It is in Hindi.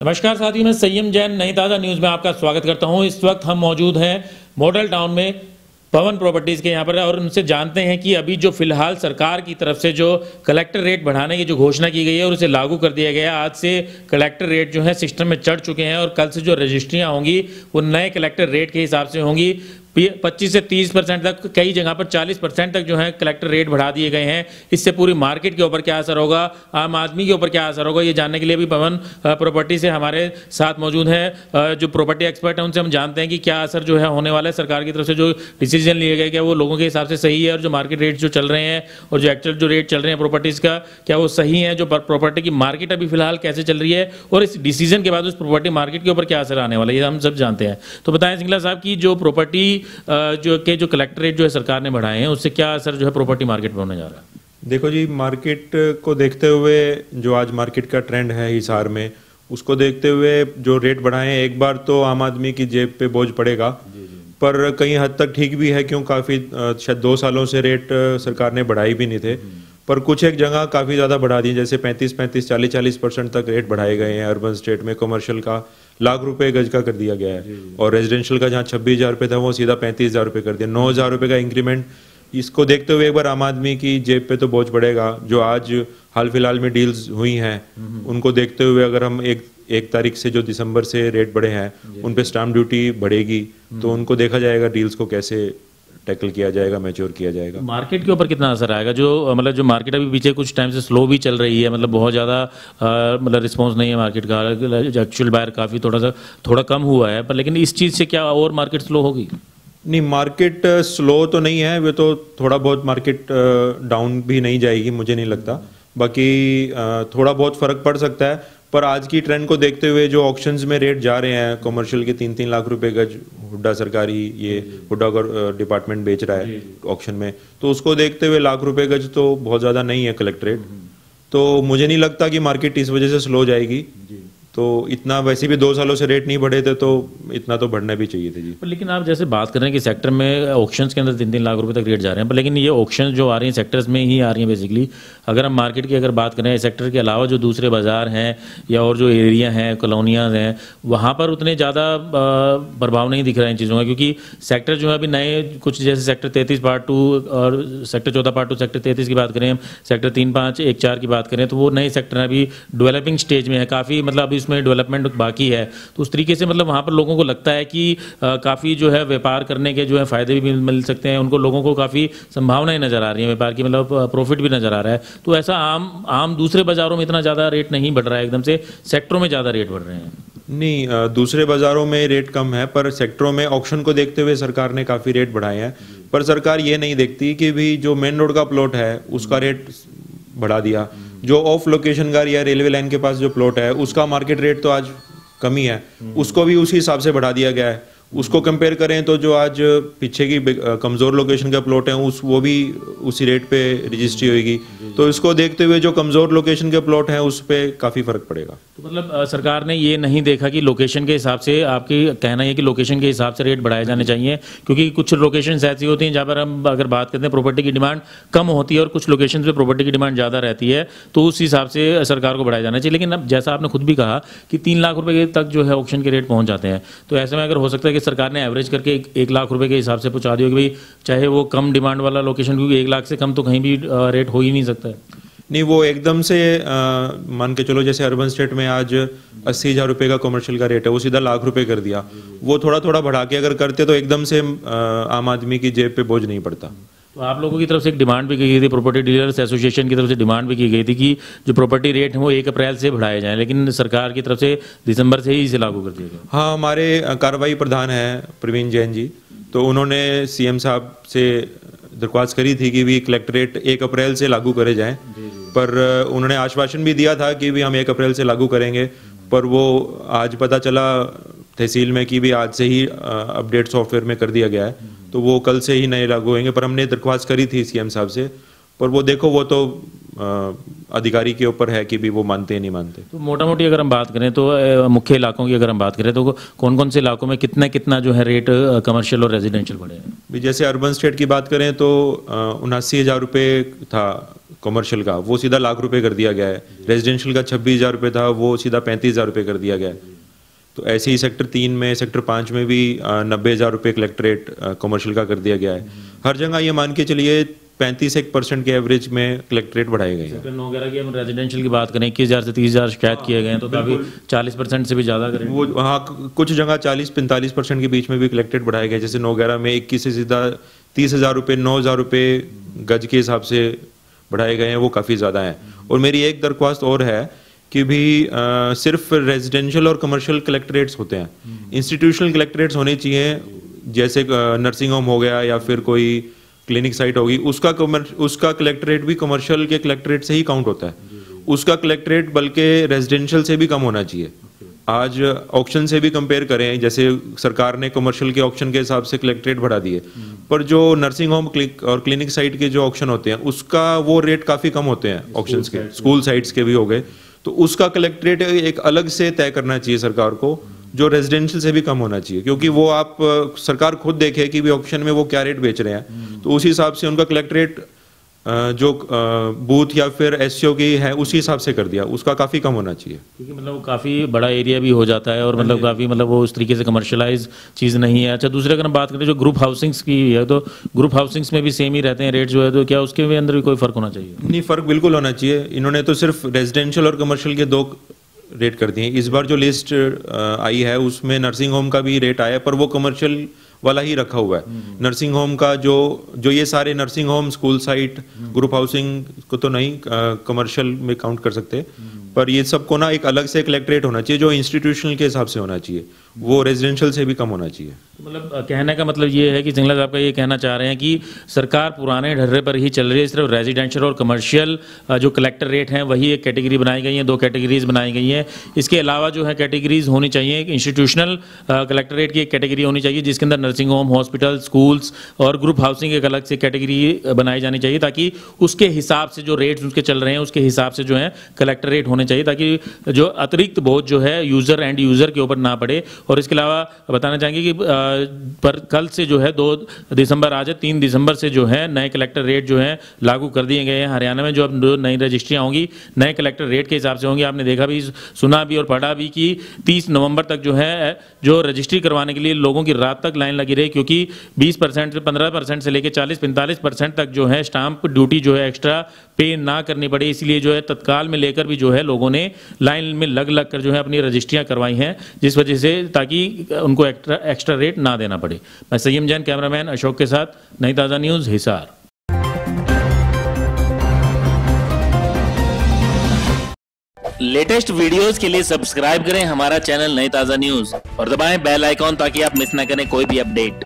नमस्कार साथियों, मैं संयम जैन नई ताज़ा न्यूज़ में आपका स्वागत करता हूं। इस वक्त हम मौजूद हैं मॉडल टाउन में पवन प्रॉपर्टीज़ के यहाँ पर और उनसे जानते हैं कि अभी जो फिलहाल सरकार की तरफ से जो कलेक्टर रेट बढ़ाने की जो घोषणा की गई है और उसे लागू कर दिया गया है। आज से कलेक्टर रेट जो है सिस्टम में चढ़ चुके हैं और कल से जो रजिस्ट्रियाँ होंगी वो नए कलेक्टर रेट के हिसाब से होंगी। 25 से 30% तक, कई जगह पर 40% तक जो है कलेक्टर रेट बढ़ा दिए गए हैं। इससे पूरी मार्केट के ऊपर क्या असर होगा, आम आदमी के ऊपर क्या असर होगा, ये जानने के लिए भी पवन प्रॉपर्टी से हमारे साथ मौजूद हैं जो प्रॉपर्टी एक्सपर्ट हैं। उनसे हम जानते हैं कि क्या असर जो है होने वाला है। सरकार की तरफ से जो डिसीजन लिए गए क्या वो लोगों के हिसाब से सही है और जो मार्केट रेट जो चल रहे हैं और जो एक्चुअल जो रेट चल रहे हैं प्रॉपर्टीज़ का क्या वो सही है। जो प्रॉपर्टी की मार्केट अभी फिलहाल कैसे चल रही है और इस डिसीजन के बाद उस प्रॉपर्टी मार्केट के ऊपर क्या असर आने वाला है, ये हम सब जानते हैं। तो बताएं सिंगला साहब की जो प्रॉपर्टी जो कलेक्टर रेट जो है सरकार ने बढ़ाए हैं उससे क्या असर जो है प्रॉपर्टी मार्केट में होने जा रहा है। देखो जी, मार्केट को देखते हुए जो आज मार्केट का ट्रेंड है हिसार में, उसको देखते हुए जो रेट बढ़ाए हैं, एक बार तो आम आदमी की जेब पे बोझ पड़ेगा, पर कई हद तक ठीक भी है। क्यों, काफ़ी शायद 2 सालों से रेट सरकार ने बढ़ाई भी नहीं थे, पर कुछ एक जगह काफ़ी ज़्यादा बढ़ा दिए। जैसे 35, 40% तक रेट बढ़ाए गए हैं। अर्बन स्टेट में कमर्शियल का ₹1,00,000 गज का कर दिया गया है और रेजिडेंशियल का जहाँ 26,000 रुपये था वो सीधा 35,000 रुपये कर दिया। 9,000 रुपये का इंक्रीमेंट। इसको देखते हुए एक बार आम आदमी की जेब पे तो बोझ पड़ेगा। जो आज हाल फिलहाल में डील्स हुई हैं उनको देखते हुए अगर हम एक तारीख से जो दिसंबर से रेट बढ़े हैं उन पे स्टाम्प ड्यूटी बढ़ेगी, तो उनको देखा जाएगा डील्स को कैसे टैकल किया जाएगा, मैच्योर किया जाएगा। मार्केट के ऊपर कितना असर आएगा? जो मतलब जो मार्केट अभी पीछे कुछ टाइम से स्लो भी चल रही है, मतलब बहुत ज़्यादा मतलब रिस्पांस नहीं है मार्केट का। एक्चुअल बायर काफ़ी थोड़ा कम हुआ है, पर लेकिन इस चीज़ से क्या और मार्केट स्लो होगी? नहीं, मार्केट स्लो तो नहीं है, वे तो थोड़ा बहुत मार्केट डाउन भी नहीं जाएगी, मुझे नहीं लगता। बाकी थोड़ा बहुत फर्क पड़ सकता है, पर आज की ट्रेंड को देखते हुए जो ऑक्शंस में रेट जा रहे हैं, कमर्शियल के 3-3 लाख रुपए गज हुड्डा सरकारी, ये हुड्डा डिपार्टमेंट बेच रहा है ऑक्शन में, तो उसको देखते हुए ₹1,00,000 गज तो बहुत ज़्यादा नहीं है कलेक्टर रेट। तो मुझे नहीं लगता कि मार्केट इस वजह से स्लो जाएगी। तो इतना वैसे भी 2 सालों से रेट नहीं बढ़े थे, तो इतना तो बढ़ना भी चाहिए थे जी। पर लेकिन आप जैसे बात कर रहे हैं कि सेक्टर में ऑक्शंस के अंदर 3-3 लाख रुपए तक रेट जा रहे हैं, पर लेकिन ये ऑक्शंस जो आ रही हैं सेक्टर्स में ही आ रही हैं बेसिकली। अगर हम मार्केट की अगर बात करें, सेक्टर के अलावा जो दूसरे बाजार हैं या और जो एरिया हैं, कॉलोनियाँ हैं, वहाँ पर उतने ज़्यादा प्रभाव नहीं दिख रहा है इन चीज़ों का। क्योंकि सेक्टर जो है अभी नए कुछ जैसे सेक्टर 33 पार्ट 2 और सेक्टर 14 पार्ट 2, सेक्टर 33 की बात करें, हम सेक्टर 3, 5, 1, 4 की बात करें, तो वो नए सेक्टर अभी डेवलपिंग स्टेज में है काफ़ी, मतलब अभी उसमें डेवलपमेंट बाकी है। तो उस तरीके से मतलब वहाँ पर लोगों को लगता है कि काफ़ी जो है व्यापार करने के जो है फ़ायदे भी मिल सकते हैं उनको। लोगों को काफ़ी संभावनाएं नज़र आ रही हैं व्यापार की, मतलब प्रॉफिट भी नज़र आ रहा है। तो ऐसा आम दूसरे बाज़ारों में इतना ज़्यादा रेट नहीं बढ़ रहा है, एकदम से सेक्टरों में ज़्यादा रेट बढ़ रहे हैं। नहीं, दूसरे बाज़ारों में रेट कम है, पर सेक्टरों में ऑक्शन को देखते हुए सरकार ने काफ़ी रेट बढ़ाए हैं। पर सरकार ये नहीं देखती कि भी जो मेन रोड का प्लॉट है उसका रेट बढ़ा दिया, जो ऑफ लोकेशन का या रेलवे लाइन के पास जो प्लॉट है उसका मार्केट रेट तो आज कमी है, उसको भी उसी हिसाब से बढ़ा दिया गया है। उसको कंपेयर करें तो जो आज पीछे की कमज़ोर लोकेशन का प्लॉट है वो भी उसी रेट पे रजिस्ट्री होगी। तो इसको देखते हुए जो कमज़ोर लोकेशन के प्लॉट हैं उस पर काफ़ी फ़र्क पड़ेगा। तो मतलब सरकार ने ये नहीं देखा कि लोकेशन के हिसाब से, आपकी कहना है कि लोकेशन के हिसाब से रेट बढ़ाए जाने चाहिए, क्योंकि कुछ लोकेशन ऐसी होती हैं जहाँ पर हम अगर बात करते हैं प्रॉपर्टी की डिमांड कम होती है और कुछ लोकेशन पे प्रॉपर्टी की डिमांड ज़्यादा रहती है, तो उस हिसाब से सरकार को बढ़ाया जाना चाहिए। लेकिन अब जैसा आपने खुद भी कहा कि 3 लाख रुपये तक जो है ऑक्शन के रेट पहुँच जाते हैं, तो ऐसे में अगर हो सकता है कि सरकार ने एवरेज करके 1 लाख रुपए के हिसाब से पहुंचा दिया कि भाई चाहे वो कम डिमांड वाला लोकेशन, क्योंकि 1 लाख से कम तो कहीं भी रेट हो ही नहीं सकता है। नहीं, वो एकदम से मान के चलो, जैसे अर्बन स्टेट में आज 80,000 रुपये का कमर्शियल का रेट है, वो सीधा ₹1,00,000 कर दिया। वो थोड़ा थोड़ा बढ़ा के अगर करते तो एकदम से आम आदमी की जेब पे बोझ नहीं पड़ता। तो आप लोगों की तरफ से एक डिमांड भी की गई थी, प्रॉपर्टी डीलर्स एसोसिएशन की तरफ से डिमांड भी की गई थी कि जो प्रॉपर्टी रेट है वो 1 अप्रैल से बढ़ाए जाएं, लेकिन सरकार की तरफ से दिसंबर से ही इसे लागू कर दिया गया। हाँ, हमारे कार्रवाई प्रधान हैं प्रवीण जैन जी, तो उन्होंने सीएम साहब से दरख्वास्त करी थी कि भी कलेक्टरेट 1 अप्रैल से लागू करे जाएं, पर उन्होंने आश्वासन भी दिया था कि भी हम 1 अप्रैल से लागू करेंगे। पर वो आज पता चला तहसील में कि भी आज से ही अपडेट सॉफ्टवेयर में कर दिया गया है, तो वो कल से ही नए लागू होंगे। पर हमने दरख्वास्त करी थी सीएम साहब से, पर वो देखो वो तो अधिकारी के ऊपर है कि भी वो मानते हैं नहीं मानते। तो मोटा मोटी अगर हम बात करें तो मुख्य इलाकों की अगर हम बात करें तो कौन कौन से इलाकों में कितना जो है रेट कमर्शियल और रेजिडेंशियल बढ़े हैं? जैसे अर्बन स्टेट की बात करें तो 79,000 रुपये था कमर्शियल का वो सीधा ₹1,00,000 कर दिया गया है। रेजिडेंशियल का 26,000 रुपये था, वो सीधा 35,000 रुपये कर दिया गया है। तो ऐसे ही सेक्टर 3 में, सेक्टर 5 में भी 90,000 रुपये कलेक्टर रेट कमर्शियल का कर दिया गया है। हर जगह ये मान के चलिए 35% के एवरेज में कलेक्टर रेट बढ़ाए गए हैं। सेक्टर 9 वगैरह की हम रेजिडेंशियल की बात करें 21,000 से 30,000 शिकायत किए गए हैं, तो काफ़ी 40% से भी ज़्यादा करें वो हाँ, कुछ जगह 40-45% के बीच में भी कलेक्टर रेट बढ़ाए गए। जैसे 9 वगैरह में 21 से सीधा 30,000 रुपये, 9,000 रुपये गज के हिसाब से बढ़ाए गए हैं, वो काफ़ी ज़्यादा हैं। और मेरी एक दरख्वास्त और है कि भी सिर्फ रेजिडेंशियल और कमर्शियल कलेक्टरेट्स होते हैं, इंस्टीट्यूशनल कलेक्टरेट्स होने चाहिए। जैसे नर्सिंग होम हो गया या फिर कोई क्लिनिक साइट होगी, उसका कलेक्टरेट भी कमर्शियल के कलेक्टरेट से ही काउंट होता है। उसका कलेक्टरेट बल्कि रेजिडेंशियल से भी कम होना चाहिए। आज ऑक्शन से भी कंपेयर करें, जैसे सरकार ने कमर्शियल के ऑक्शन के हिसाब से कलेक्टरेट बढ़ा दिए, पर जो नर्सिंग होम और क्लिनिक साइट के जो ऑक्शन होते हैं उसका वो रेट काफ़ी कम होते हैं ऑक्शन के, स्कूल साइट्स के भी हो गए। तो उसका कलेक्टरेट एक अलग से तय करना चाहिए सरकार को, जो रेजिडेंशियल से भी कम होना चाहिए, क्योंकि वो आप सरकार खुद देखे कि भी ऑक्शन में वो क्या रेट बेच रहे हैं, तो उसी हिसाब से उनका कलेक्टरेट जो बूथ या फिर एससीओ की है उसी हिसाब से कर दिया, उसका काफ़ी कम होना चाहिए। क्योंकि मतलब वो काफ़ी बड़ा एरिया भी हो जाता है और मतलब काफ़ी मतलब वो उस तरीके से कमर्शलाइज चीज़ नहीं है। अच्छा, दूसरे अगर हम बात करें जो ग्रुप हाउसिंग्स की है, तो ग्रुप हाउसिंग्स में भी सेम ही रहते हैं रेट जो है, तो क्या उसके भी अंदर भी कोई फ़र्क होना चाहिए? नहीं, फ़र्क बिल्कुल होना चाहिए। इन्होंने तो सिर्फ रेजिडेंशियल और कमर्शियल के 2 रेट कर दिए। इस बार जो लिस्ट आई है उसमें नर्सिंग होम का भी रेट आया, पर वो कमर्शियल वाला ही रखा हुआ है। नर्सिंग होम का जो ये सारे nursing home, school site, group housing को तो नहीं कमर्शियल में काउंट कर सकते, पर ये सबको ना एक अलग से कलेक्टरेट होना चाहिए जो इंस्टीट्यूशनल के हिसाब से होना चाहिए, वो रेजिडेंशियल से भी कम होना चाहिए। मतलब कहने का मतलब ये है कि सिंगला साहब का ये कहना चाह रहे हैं कि सरकार पुराने ढर्रे पर ही चल रही है, सिर्फ रेजिडेंशियल और कमर्शियल जो कलेक्टर रेट हैं वही एक कैटेगरी बनाई गई है, 2 कैटेगरीज बनाई गई हैं। इसके अलावा जो है कैटेगरीज होनी चाहिए, इंस्टीट्यूशनल कलेक्टर रेट की एक कैटेगरी होनी चाहिए जिसके अंदर नर्सिंग होम, हॉस्पिटल, स्कूल्स और ग्रुप हाउसिंग एक अलग से कैटेगरी बनाई जानी चाहिए, ताकि उसके हिसाब से जो रेट्स उसके चल रहे हैं उसके हिसाब से जो है कलेक्टर रेट होने चाहिए, ताकि जो अतिरिक्त बोझ जो है यूज़र एंड यूज़र के ऊपर ना पड़े। और इसके अलावा बताना चाहेंगे कि पर कल से जो है 2 दिसंबर आज है, 3 दिसंबर से जो है नए कलेक्टर रेट जो है लागू कर दिए गए हैं हरियाणा में। जो अब नई रजिस्ट्रियाँ होंगी नए कलेक्टर रेट के हिसाब से होंगी। आपने देखा भी, सुना भी और पढ़ा भी कि 30 नवंबर तक जो है जो रजिस्ट्री करवाने के लिए लोगों की रात तक लाइन लगी रही, क्योंकि 20% से 15% से लेकर 40-45% तक जो है स्टाम्प ड्यूटी जो है एक्स्ट्रा पे ना करनी पड़े। इसलिए जो है तत्काल में लेकर भी जो है लोगों ने लाइन में लग कर जो है अपनी रजिस्ट्रियाँ करवाई हैं, जिस वजह से ताकि उनको एक्स्ट्रा रेट ना देना पड़े। मैं संयम जैन, कैमरामैन अशोक के साथ, नई ताज़ा न्यूज़, हिसार। लेटेस्ट वीडियोस के लिए सब्सक्राइब करें हमारा चैनल नई ताज़ा न्यूज़ और दबाएं बेल आइकॉन ताकि आप मिस ना करें कोई भी अपडेट।